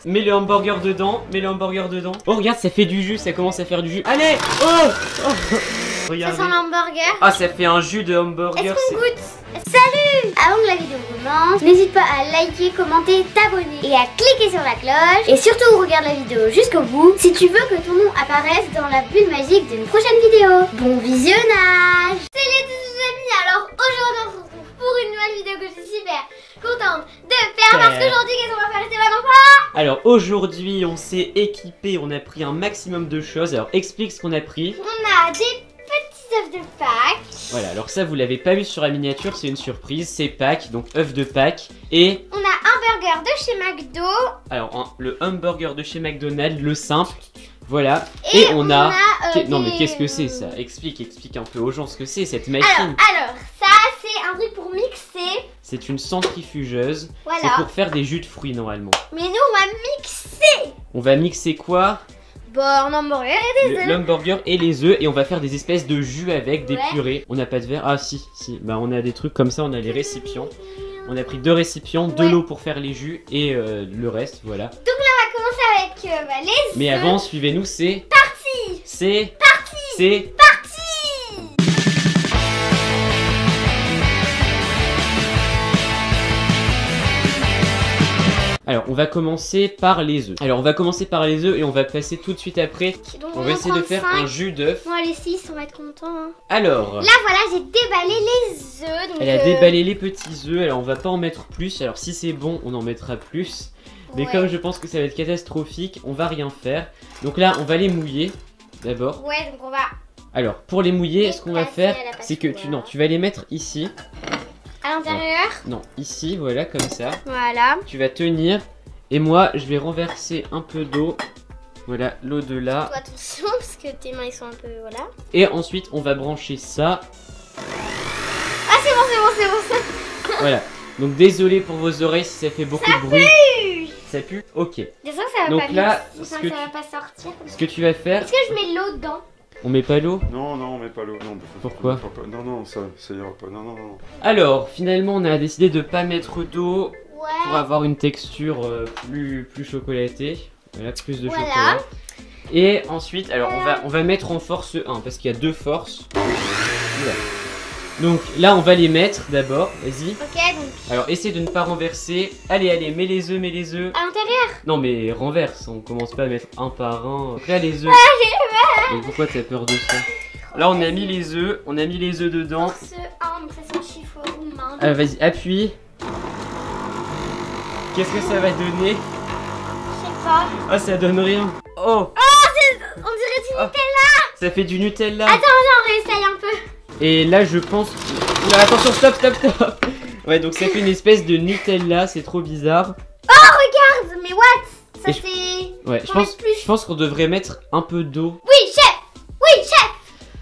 Mets le hamburger dedans, mets le hamburger dedans. Oh regarde, ça fait du jus, ça commence à faire du jus. Allez, oh. Regardez. Ça sent l'hamburger. Ah, ça fait un jus de hamburger. Est-ce qu'on goûte? Salut! Avant que la vidéo commence, n'hésite pas à liker, commenter, t'abonner et à cliquer sur la cloche. Et surtout, regarde la vidéo jusqu'au bout si tu veux que ton nom apparaisse dans la bulle magique d'une prochaine vidéo. Bon visionnage! Salut à tous les amis, alors aujourd'hui on se retrouve pour une nouvelle vidéo que je suis super contente de faire parce qu'aujourd'hui, qu'est-ce qu'on va faire, Esteban, enfin? Alors aujourd'hui, on s'est équipé, on a pris un maximum de choses. Alors explique ce qu'on a pris. On a des petits œufs de Pâques. Voilà, alors ça vous l'avez pas vu sur la miniature, c'est une surprise, c'est Pâques, donc œufs de Pâques. Et on a un burger de chez McDo. Alors le hamburger de chez McDonald's, le simple. Voilà, et on a non mais qu'est-ce que c'est ça? Explique un peu aux gens ce que c'est cette machine. Alors ça c'est un truc pour mixer. C'est une centrifugeuse, voilà. C'est pour faire des jus de fruits normalement. Mais nous on va mixer. On va mixer quoi? Un hamburger et des œufs. L'hamburger et les œufs, et on va faire des espèces de jus avec, des purées. On n'a pas de verre, ah si, bah on a des trucs comme ça, on a les récipients. On a pris 2 récipients, de l'eau pour faire les jus et le reste, voilà. Donc là on va commencer avec les œufs. Mais avant, suivez-nous, c'est parti. C'est parti. C'est parti. Alors on va commencer par les œufs. Alors on va commencer par les œufs et on va passer tout de suite après. Donc, on va essayer de faire un jus d'œuf. Bon allez 6, on va être content. Hein. Alors. Là voilà, j'ai déballé les œufs. Donc, elle a déballé les petits œufs. Alors on va pas en mettre plus. Alors si c'est bon, on en mettra plus. Mais comme je pense que ça va être catastrophique, on va rien faire. Donc là, on va les mouiller d'abord. Ouais, donc on va. Alors pour les mouiller, ce qu'on va faire, c'est que tu vas les mettre ici. À l'intérieur? Non, ici, voilà, comme ça. Voilà. Tu vas tenir. Et moi, je vais renverser un peu d'eau. Voilà, l'eau de là. Toi, attention, parce que tes mains, ils sont un peu... Voilà. Et ensuite, on va brancher ça. Ah, c'est bon. Voilà. Donc, désolé pour vos oreilles si ça fait beaucoup de bruit. Ça pue. Ok. Désolé, ça va donc pas là, ça va pas sortir. Ce que tu vas faire... Est-ce que je mets l'eau dedans? On met pas l'eau? Non, on met pas l'eau. Pourquoi? Non, ça ira pas. Non. Alors, finalement, on a décidé de pas mettre d'eau pour Ouais. avoir une texture plus chocolatée. Voilà, plus de chocolat. Et ensuite, alors on va mettre en force 1 parce qu'il y a 2 forces. Voilà. Donc là, on va les mettre d'abord. Vas-y. Ok, donc. Alors, essaie de ne pas renverser. Allez, mets les œufs. À l'intérieur? Non, mais renverse. On commence pas à mettre un par un. Donc là, les œufs. Mais pourquoi t'as peur de ça? Là, on a mis les œufs. On a mis les œufs dedans. Force 1, donc ça sent chiffon ou main. Alors, vas-y, appuie. Qu'est-ce que ça va donner? Je sais pas. Ah, ça donne rien. Oh! On dirait du Nutella. Ça fait du Nutella. Attends, on réessaye un peu. Et là, je pense... Oula, attention, stop. Ouais, donc ça fait une espèce de Nutella, c'est trop bizarre. Oh, regarde, mais what? Ça c'est... Ouais, je pense qu'on devrait mettre un peu d'eau. Oui, chef.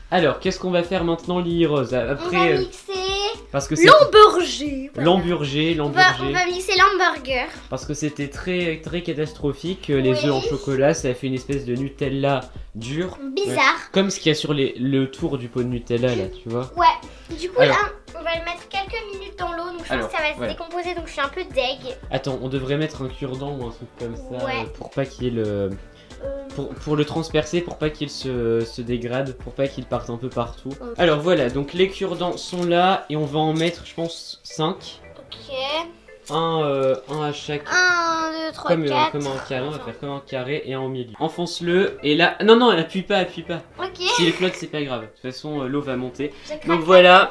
Alors, qu'est-ce qu'on va faire maintenant, Lily Rose? Après, on va mixer... Parce que c'est... L'hamburger. L'hamburger. On va mixer l'hamburger. Parce que c'était très catastrophique. Les œufs en chocolat, ça a fait une espèce de Nutella dur. Bizarre. Ouais. Comme ce qu'il y a sur le tour du pot de Nutella, là, tu vois. Ouais. Du coup, là, on va le mettre quelques minutes dans l'eau. Donc je pense que ça va se décomposer. Donc je suis un peu deg. Attends, on devrait mettre un cure-dent ou un truc comme ça. Ouais. Pour pas qu'il y ait le... Pour le transpercer, pour pas qu'il se dégrade, pour pas qu'il parte un peu partout. Okay. Alors voilà, donc les cure-dents sont là et on va en mettre, je pense, 5. Ok. Un à chaque. 1, 2, 3, 4. Comme un carré, on va faire comme un carré et un au milieu. Enfonce-le et là. Non, appuie pas. Ok. S'il flotte, c'est pas grave. De toute façon, l'eau va monter. Donc voilà.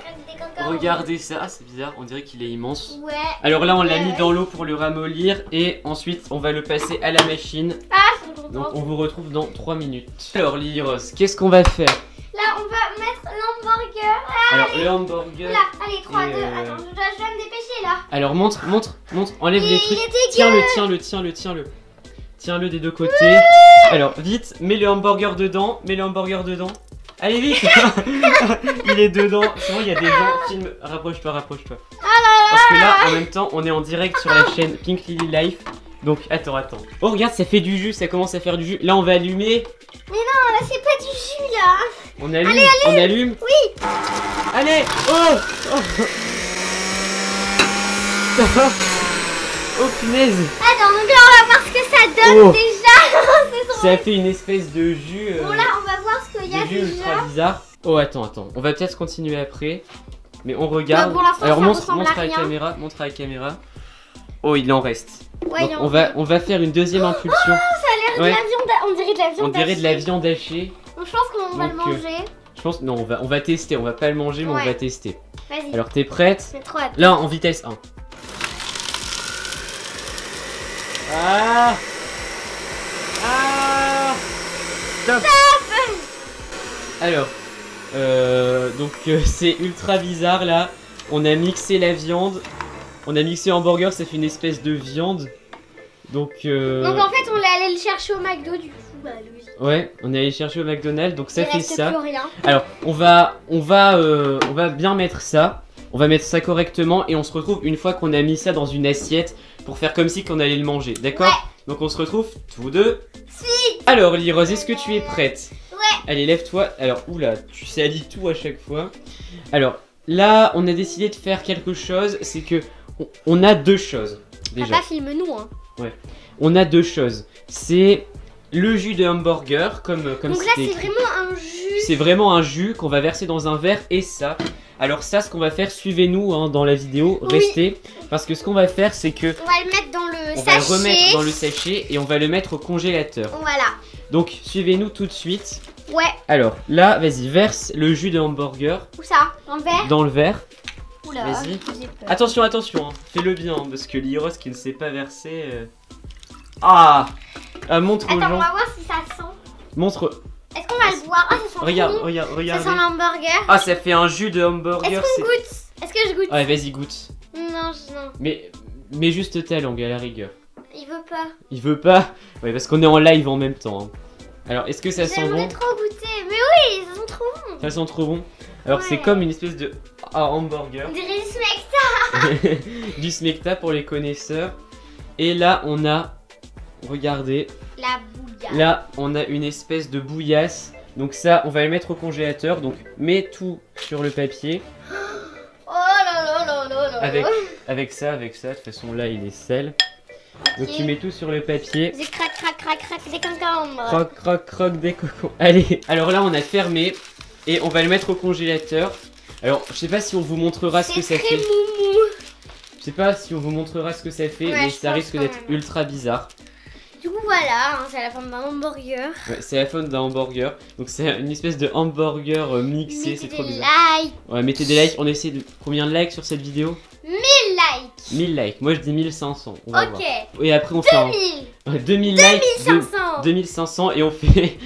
Regardez ça. Ah, c'est bizarre, on dirait qu'il est immense. Ouais. Alors là, on l'a mis dans l'eau pour le ramollir et ensuite, on va le passer à la machine. Donc on vous retrouve dans 3 minutes. Alors Lily Rose, qu'est-ce qu'on va faire? Là on va mettre l'hamburger. Alors le hamburger. Là, allez 3, 2, attends, je dois me dépêcher là. Alors montre, enlève les trucs. Tiens-le. Tiens-le des deux côtés. Alors vite, mets le hamburger dedans. Allez vite. Il est dedans. Sinon il y a des gens. Filme. Rapproche-toi. Parce que là en même temps on est en direct sur la chaîne Pink Lily Life. Donc attends. Oh regarde, ça fait du jus, ça commence à faire du jus. Là on va allumer. Mais non, là c'est pas du jus là. On allume. Allez. On allume. Oui. Allez. Oh. Oh punaise. Attends, donc là on va voir ce que ça donne Oh. déjà. Ça a fait une espèce de jus. Bon là on va voir ce qu'il y a de jus ultra déjà. bizarre. Oh attends. On va peut-être continuer après. Mais on regarde. Bah, pour l'instant, Alors ça montre ressemble à à la rien. caméra. Montre à la caméra. Oh il en reste. Ouais, Donc, il y a on va faire une deuxième impulsion. Ça a l'air Ouais. de la viande, on dirait de la viande On dirait de la hachée. viande hachée. Donc, je pense qu'on va le Donc, manger. Je pense non, on va tester. On va pas le manger, mais on Ouais. va tester. Vas-y. Alors t'es prête? J'ai trop hâte. Là en vitesse 1. Ah. Stop. Alors, c'est ultra bizarre là. On a mixé la viande. On a mixé hamburger, ça fait une espèce de viande. Donc en fait on est allé le chercher au McDo du coup. Bah logique. ouais, on est allé chercher au McDonald's, donc ça Il fait reste ça. plus rien. Alors, on va bien mettre ça. On va mettre ça correctement et on se retrouve une fois qu'on a mis ça dans une assiette pour faire comme si qu'on allait le manger, d'accord? Ouais. Donc on se retrouve tous deux. Alors Lirose, est-ce que tu es prête? Ouais. Allez, lève-toi. Alors, oula, tu salis tout à chaque fois. Alors, là, on a décidé de faire quelque chose, c'est que on a deux choses déjà. Papa filme-nous hein. On a deux choses. C'est le jus de hamburger, comme Donc là c'était c'est écrit. vraiment un jus. C'est vraiment un jus qu'on va verser dans un verre et ça. Alors ça, ce qu'on va faire, suivez-nous hein, dans la vidéo, Oui. restez. Parce que ce qu'on va faire, c'est que On va le mettre dans le on va le sachet. remettre dans le sachet et on va le mettre au congélateur. Voilà. Donc suivez-nous tout de suite. Ouais. Alors là, vas-y, verse le jus de hamburger Où ça? Dans le verre? dans le verre. Oula. Vas-y. J'ai peur. Attention, attention, hein. Fais-le bien, hein, parce que Liros qui ne sait pas verser... Ah, montre aux Attends, on gens. va voir si ça sent. Montre... Est-ce qu'on va le boire? Ah, ça sent Regarde, trop bon. regarde, Ça regarde. sent l'hamburger. Ah, ça fait un jus de Est-ce hamburger. qu'on goûte? Est-ce que je goûte? Ouais, vas-y, goûte. Non, Mais juste ta langue à la rigueur. il veut pas. Il veut pas? Ouais, parce qu'on est en live en même temps. hein. Alors, est-ce que ça sent J'aimerais bon? trop goûter. Mais oui, ça sent trop bon. Ça sent trop bon. Alors, c'est Ouais. comme une espèce de hamburger. On dirait du smecta. Du smecta pour les connaisseurs. Et là, on a... Regardez. La bouilla. Là, on a une espèce de bouillasse. Donc ça, on va le mettre au congélateur. Donc, mets tout sur le papier. Oh là là là là là. Avec ça. De toute façon, là, il est sel. Donc, Ok. tu mets tout sur le papier. J'ai crac crac crac crac des concombres. Croc, croc, croc des cocons. Allez, alors là, on a fermé. Et on va le mettre au congélateur. Alors, je sais pas si on vous montrera ce que ça C'est très fait. moumou. Je sais pas si on vous montrera ce que ça fait, Ouais, mais je ça pense risque quand d'être même. ultra bizarre. Du coup voilà, hein, c'est la forme d'un hamburger. Ouais, c'est la faune d'un hamburger. Donc c'est une espèce de hamburger mixé, c'est Mettez trop des bizarre. likes. Ouais, mettez des likes. On essaie de... Combien de likes sur cette vidéo? 1000 likes. 1000 likes. Moi je dis 1500. On va voir. Ok. Et après on fait un... 2000. Ouais, 2000 likes. 2500. 2500 et on fait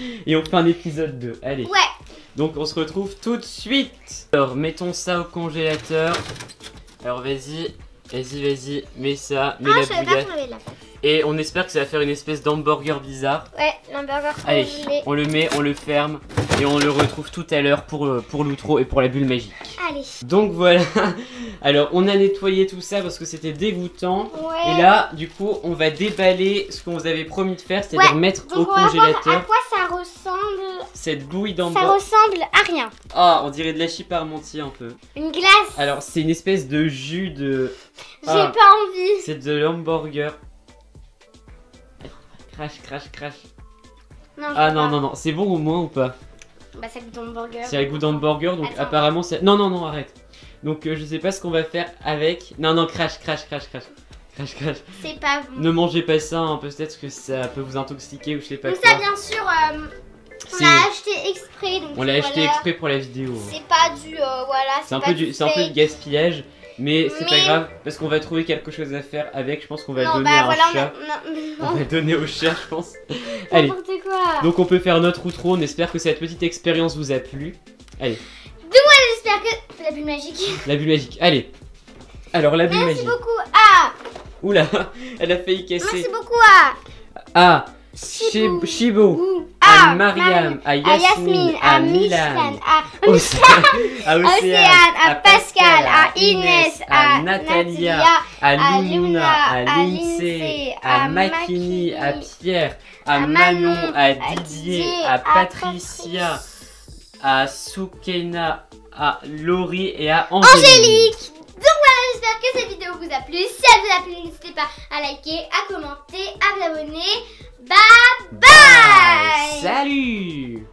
un épisode 2. Allez. Ouais. Donc on se retrouve tout de suite. Alors mettons ça au congélateur. Alors vas-y, mets ça, mets Ah, la je savais pas bouillasse. qu'on avait de la pâte. Et on espère que ça va faire une espèce d'hamburger bizarre. Ouais, l'hamburger Allez, congelé. on le met, on le ferme et on le retrouve tout à l'heure pour l'outro et pour la bulle magique. Allez. Donc voilà, alors on a nettoyé tout ça parce que c'était dégoûtant. Ouais. Et là, du coup, on va déballer ce qu'on vous avait promis de faire, c'est-à-dire mettre Donc au on va voir à congélateur quoi ça ressemble. cette bouillie Ça d'hamburger. ressemble à rien. Ah, on dirait de la chip parmentier un peu. Une glace. Alors, c'est une espèce de jus de... J'ai Ah. pas envie. C'est de l'hamburger. Crash. Non, je Ah veux non, pas. non, c'est bon au moins ou pas? Bah ça goûte hamburger. C'est un goût d'hamburger, donc Attends. apparemment c'est... Non, arrête. Donc je sais pas ce qu'on va faire avec... Non, crash. C'est pas bon. Ne mangez pas ça, hein, peut-être que ça peut vous intoxiquer ou je sais pas Donc quoi. ça bien sûr, on C'est- l'a acheté exprès. Donc On l'a acheté voilà. exprès pour la vidéo. C'est pas du voilà. C'est un pas peu du fake. gaspillage, mais c'est pas Mais- grave parce qu'on va trouver quelque chose à faire avec. Je pense qu'on va le Non donner bah à un voilà, chat. On va le donner au chat, je pense. Allez, N'importe quoi. donc on peut faire notre outro. On espère que cette petite expérience vous a plu. Allez, J'espère que la bulle magique. la bulle magique. Allez. Alors la bulle Merci magique. beaucoup à. Oula, elle a failli casser. Merci beaucoup à. À Chibou. Chibo, Ou à Mariam, à Yasmine, à Milan, Milan, à Océane, à Océane, à Pascal, à Inès, à Natalia, Natalia, à à Luna, Luna, à à Lindsay, Lindsay, à à Makini, à Makini, Pierre, à à Manon, Manon, à à Didier, Didier, à à Patricia, à Soukena, à Laurie et à Angélique. Angélique. Donc voilà, j'espère que cette vidéo vous a plu. Si elle vous a plu, n'hésitez pas à liker, à commenter, à vous abonner. Bye bye. Salut.